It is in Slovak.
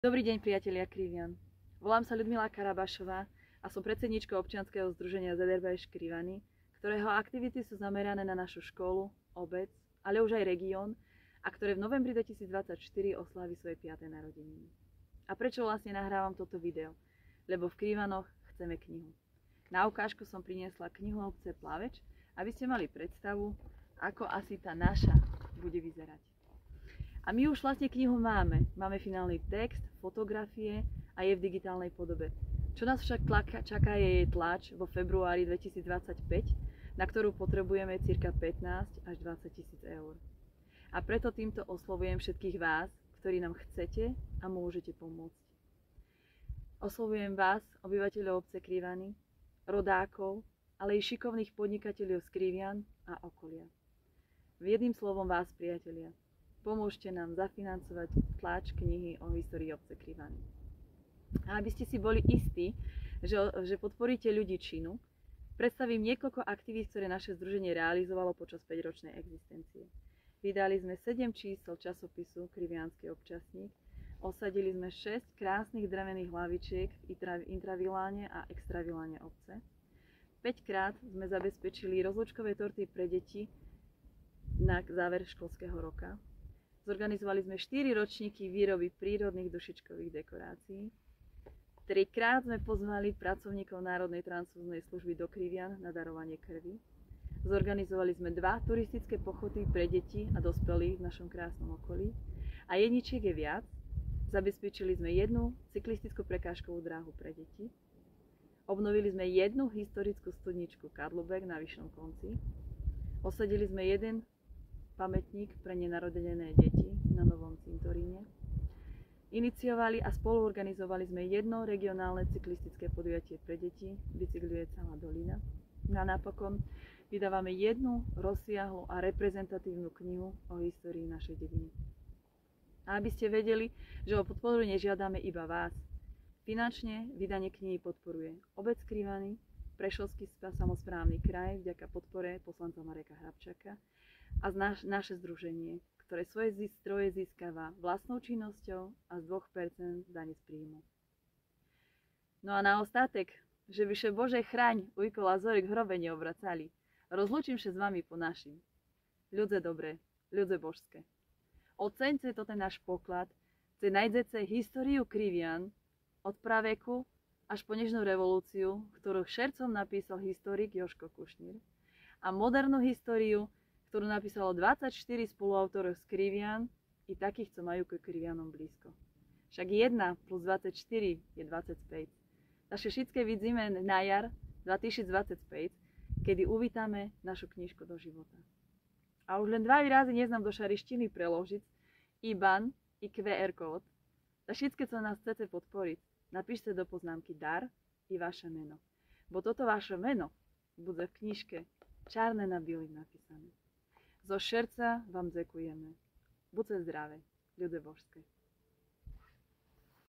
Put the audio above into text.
Dobrý deň, priatelia Krivian. Volám sa Ľudmila Karabašová a som predsedníčkou občianskeho združenia ZRB Škrivany, ktorého aktivity sú zamerané na našu školu, obec, ale už aj región a ktoré v novembri 2024 oslávi svoje 5. narodeniny. A prečo vlastne nahrávam toto video? Lebo v Krivanoch chceme knihu. Na ukážku som priniesla knihu obce Plaveč, aby ste mali predstavu, ako asi tá naša bude vyzerať. A my už vlastne knihu máme. Máme finálny text, fotografie a je v digitálnej podobe. Čo nás však čaká je jej tlač vo februári 2025, na ktorú potrebujeme cirka 15 až 20 tisíc eur. A preto týmto oslovujem všetkých vás, ktorí nám chcete a môžete pomôcť. Oslovujem vás, obyvateľov obce Krivany, rodákov, ale i šikovných podnikateľov z Krivian a okolia. Jedným slovom vás, priatelia, pomôžte nám zafinancovať tlač knihy o histórii obce Krivany. A aby ste si boli istí, že podporíte ľudí činu, predstavím niekoľko aktivít, ktoré naše združenie realizovalo počas 5-ročnej existencie. Vydali sme 7 čísel časopisu Kriviansky občasník, osadili sme 6 krásnych drevených hlavičiek v intraviláne a extraviláne obce. 5 krát sme zabezpečili rozlúčkové torty pre deti na záver školského roka. Zorganizovali sme 4 ročníky výroby prírodných dušičkových dekorácií. 3-krát sme pozvali pracovníkov Národnej transfúznej služby do Krivian na darovanie krvi. Zorganizovali sme 2 turistické pochody pre deti a dospelých v našom krásnom okolí. A jedničiek je viac. Zabezpečili sme 1 cyklistickú prekážkovú dráhu pre deti. Obnovili sme 1 historickú studničku Kadlubek na Vyšnom konci. Osadili sme 1 pamätník pre nenarodené deti na Novom cintoríne. Iniciovali a spoluorganizovali sme 1 regionálne cyklistické podujatie pre deti, bicykluje celá dolina. A napokon vydávame 1 rozsiahlu a reprezentatívnu knihu o histórii našej dediny. A aby ste vedeli, že o podporu nežiadame iba vás. Finančne vydanie knihy podporuje obec Krivany, Prešovský samosprávny kraj vďaka podpore poslanca Mareka Hrabčaka a naše združenie, ktoré svoje zdroje získava vlastnou činnosťou a z 2% dane z príjmu. No a na ostatek, že vyše Bože chraň, ujko Lazorik v hrobe neobracali, rozlúčim sa s vami po našim. Ľudze dobré, ľudze božské. Oceňte to ten náš poklad, ce najdete históriu Krivian od praveku až po nežnú revolúciu, ktorú šercom napísal historik Jožko Kušnír, a modernú históriu, ktorú napísalo 24 spoluautorov z Krivian i takých, co majú k Krivianom blízko. Však 1 plus 24 je 25. Takže všetké vidíme na jar 2025, kedy uvítame našu knižku do života. A už len 2 výrazy neznám do šarištiny preložiť, IBAN i QR kód. A všetky, co nás chcete podporiť, napíšte do poznámky dar i vaše meno. Bo toto vaše meno bude v knižke čárne na bielým napísané. Zo srdca vám děkujeme. Buďte zdravé, ľudé božské.